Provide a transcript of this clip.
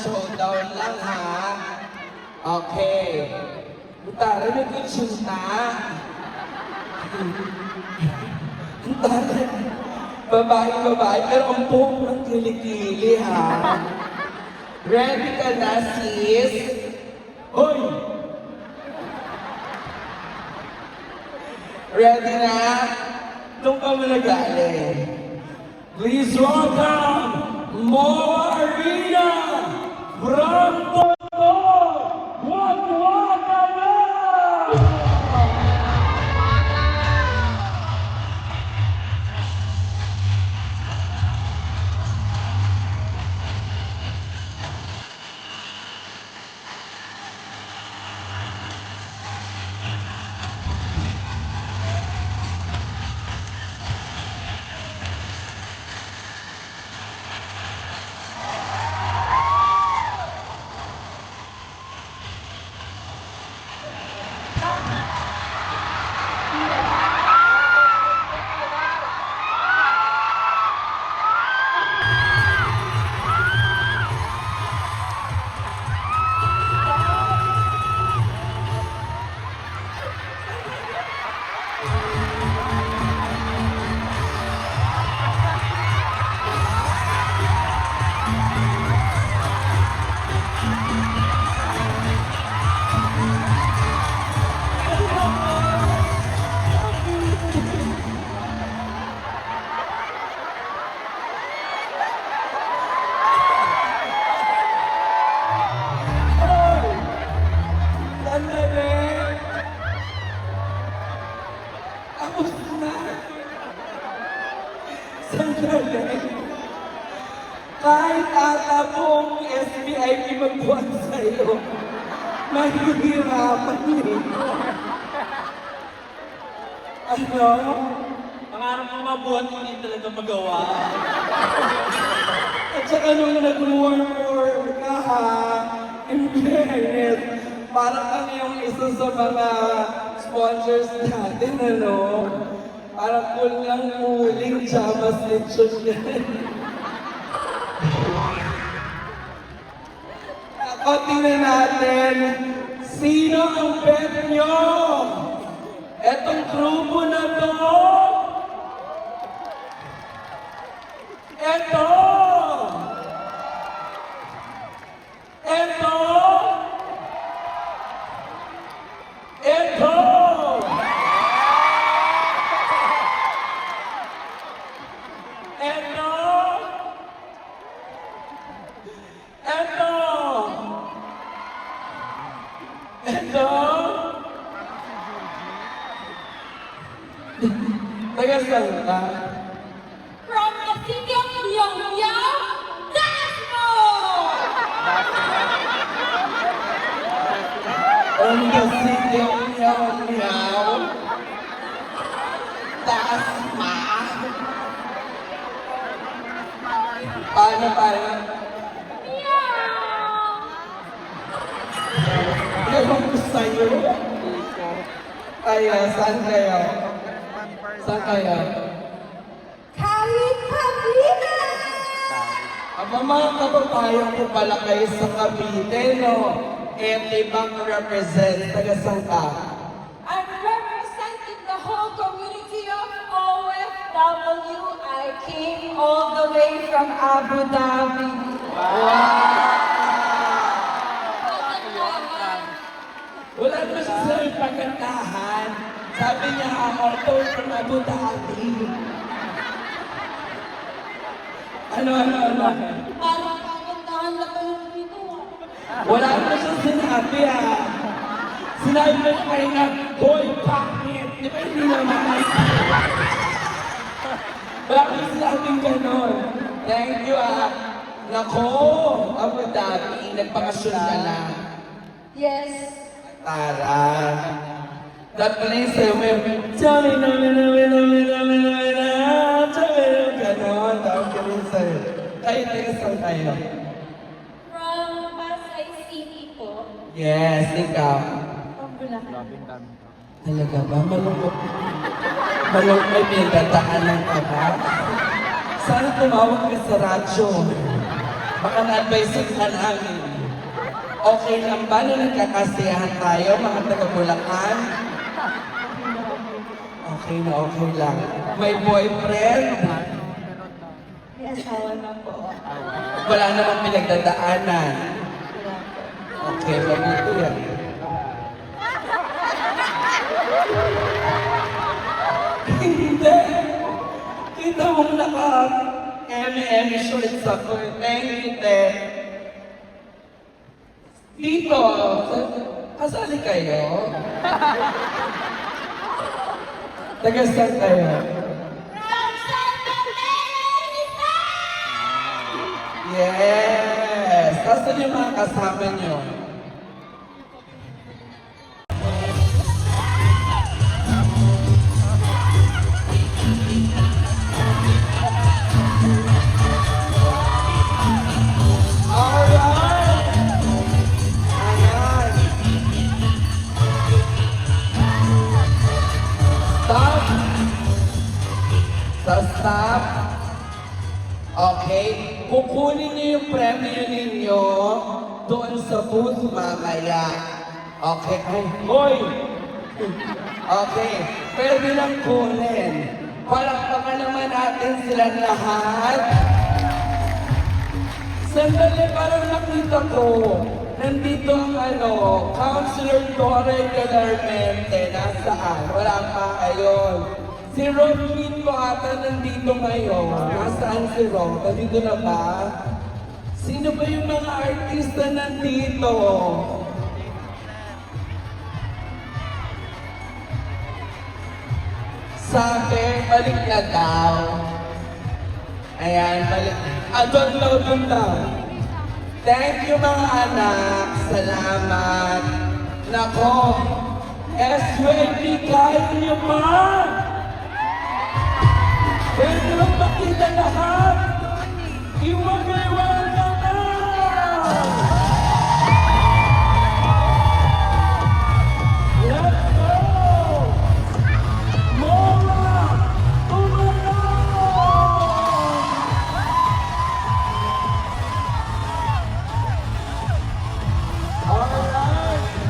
showdown lang ha. Okay. Utara na ko tsunta. Utara. Babae, pero ang buhok ng kilikili ha. Ready ka na, sis? Hoy! Ready na? Doon ka mo nagaling. Please welcome Moa Arena from Tondo! Wag-wag na! Kahit ata pong SBIP magbuwan sa'yo, mahihirapan nito. Ano? Pangarap mo mabuhat, hindi talaga magawa. At saka nung nag-work ka ha, in fairness, parang kami yung isa sa mga sponsors natin, ano? Parang kulang uling Chamas Lechon yan. O, tingnan natin, sino ang bet nyo? Etong grupo na to? Eto! Eto! Eto! Eto! Eto! Eto! Taga saan ka? From the city of Pyongyang, Dasmo! From the city of Meow, Dasma. Paano? Ewan ko sa'yo. Ay, saan kayo? Saan kayo? Kahit Pabina! Aba, mga kababayan ko pala kayo sa Cavite, no? Ibang represent, taga saan ka? I'm representing the whole community of OFW. I came all the way from Abu Dhabi. Wala na siya sa pagkantahan. Sabi niya, all from Abu Dhabi. Ano? Parang kagandahan na kayo dito. Wala na siya sinabi, ah. Sinabi mo na kayo na, boy, pakit. Di ba hindi naman? Wala ko sinabing gano'n. Thank you, ah. Nako, Abu Dhabi, nagpakasyon ka na. Yes. Tara. That place, ganon. Tawag ka rin sa'yo. Kayo, taga saan kayo? From Pasay City po. Yes, ikaw. From Bulacan. Talaga ba? Malungkot. Malungkot may pinagdadaanan ka ba? Sana tumawag ka sa radyo. Baka na-advise ka namin. Okay lang ba na nagkakasiyahan tayo, mga taga-Bulacan? Okay na okay lang. May boyfriend? May asawa na po. Wala namang pinagdadaanan. Okay, mabuti yan. Hindi. Kita mong naka-eme shorts ako. Thank you, Te. Dito, kasali kayo? Taga saan kayo? From Santa Teresa! Yes! Kasan yung mga kasama nyo? Alright! Ayan! Stop! Stop! Okay, kukunin niyo yung premyo ninyo doon sa booth mamaya. Okay, ay, hoy! Okay, pwede lang kunin. Palakpakan naman natin sila lahat. Sandali, parang nakita ko. Nandito ang Councilor Dore Galarmente. Nasaan? Wala pa ayun. Si Ron Quinto ata nandito ngayon. Nasaan si Ron? Nandito na ba? Sino ba yung mga artista nandito? Sabi, balik na daw. Ayan, balik. Doon daw. Thank you mga anak. Salamat. Nako. SWP, kaya niyo man. Pwede lang makita lahat. Iwag